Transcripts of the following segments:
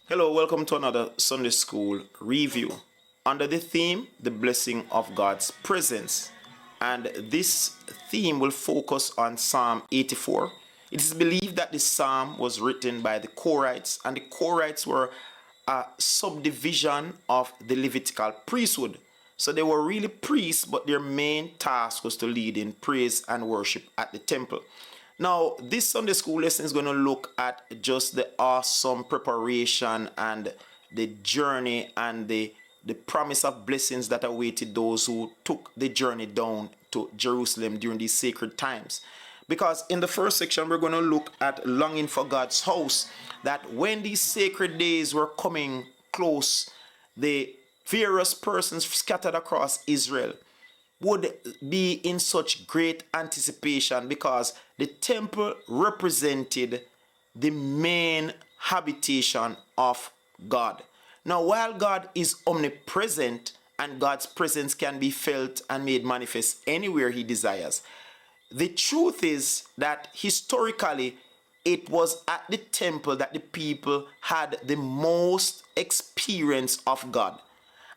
Hello, welcome to another Sunday School review under the theme, The Blessing of God's Presence. And this theme will focus on Psalm 84. It is believed that this psalm was written by the Korites, and the Korites were a subdivision of the Levitical priesthood. So they were really priests, but their main task was to lead in praise and worship at the temple. Now, this Sunday school lesson is going to look at just the awesome preparation and the journey and the promise of blessings that awaited those who took the journey down to Jerusalem during these sacred times. Because in the first section, we're going to look at longing for God's house, that when these sacred days were coming close, the various persons scattered across Israel would be in such great anticipation because the temple represented the main habitation of God. Now, while God is omnipresent and God's presence can be felt and made manifest anywhere he desires, the truth is that historically it was at the temple that the people had the most experience of God.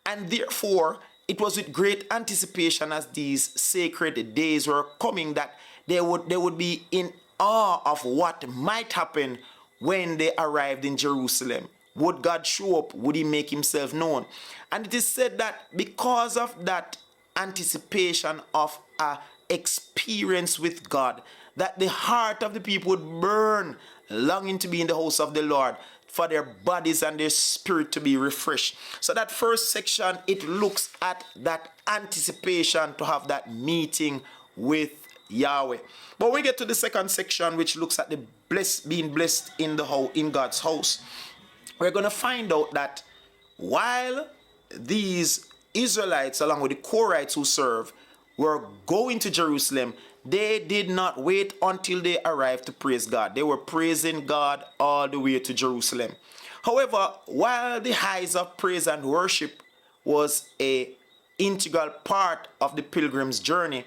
And therefore, it was with great anticipation as these sacred days were coming that they would be in awe of what might happen when they arrived in Jerusalem. Would God show up? Would he make himself known? And it is said that because of that anticipation of a experience with God, that the heart of the people would burn, longing to be in the house of the Lord, for their bodies and their spirit to be refreshed. So that first section, it looks at that anticipation to have that meeting with Yahweh. But we get to the second section, which looks at the being blessed in God's house. We're going to find out that while these Israelites, along with the Korites who serve, were going to Jerusalem, they did not wait until they arrived to praise God. They were praising God all the way to Jerusalem. However, while the highs of praise and worship was an integral part of the pilgrim's journey,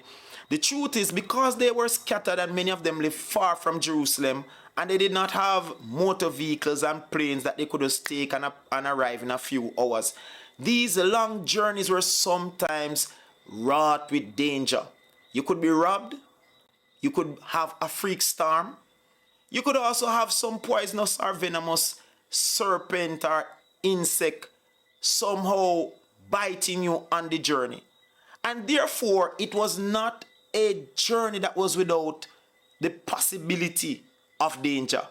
the truth is because they were scattered and many of them lived far from Jerusalem and they did not have motor vehicles and planes that they could just take and arrive in a few hours, these long journeys were sometimes wrought with danger. You could be robbed. You could have a freak storm. You could also have some poisonous or venomous serpent or insect somehow biting you on the journey. And therefore, it was not a journey that was without the possibility of danger.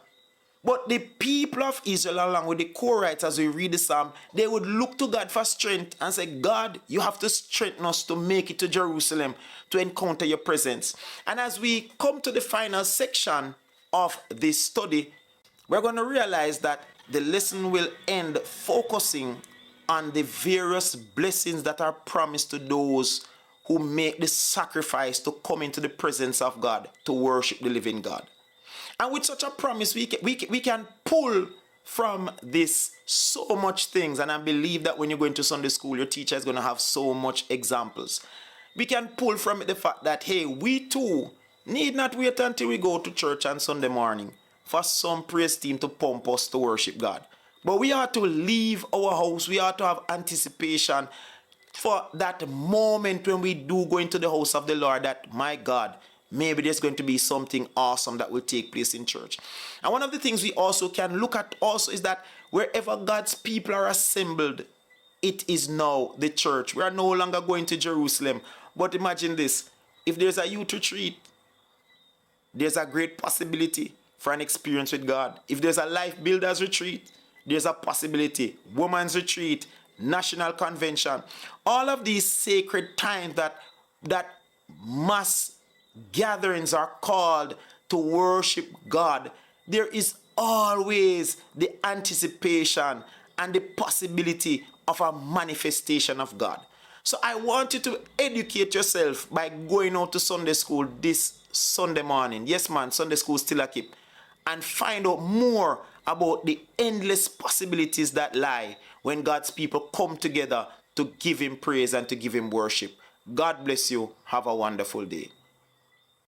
But the people of Israel, along with the Korites, as we read the psalm, they would look to God for strength and say, God, you have to strengthen us to make it to Jerusalem, to encounter your presence. And as we come to the final section of this study, we're going to realize that the lesson will end focusing on the various blessings that are promised to those who make the sacrifice to come into the presence of God, to worship the living God. And with such a promise, we can pull from this so much things. And I believe that when you go into Sunday school, your teacher is going to have so much examples. We can pull from it the fact that, hey, we too need not wait until we go to church on Sunday morning for some praise team to pump us to worship God. But we ought to leave our house. We ought to have anticipation for that moment when we do go into the house of the Lord, that, my God, maybe there's going to be something awesome that will take place in church. And one of the things we also can look at also is that wherever God's people are assembled, it is now the church. We are no longer going to Jerusalem. But imagine this. If there's a youth retreat, there's a great possibility for an experience with God. If there's a life builders retreat, there's a possibility. Women's retreat, national convention. All of these sacred times that mass gatherings are called to worship God, there is always the anticipation and the possibility of a manifestation of God. So I want you to educate yourself by going out to Sunday school this Sunday morning. Yes, man, Sunday school still a keep. And find out more about the endless possibilities that lie when God's people come together to give him praise and to give him worship. God bless you. Have a wonderful day.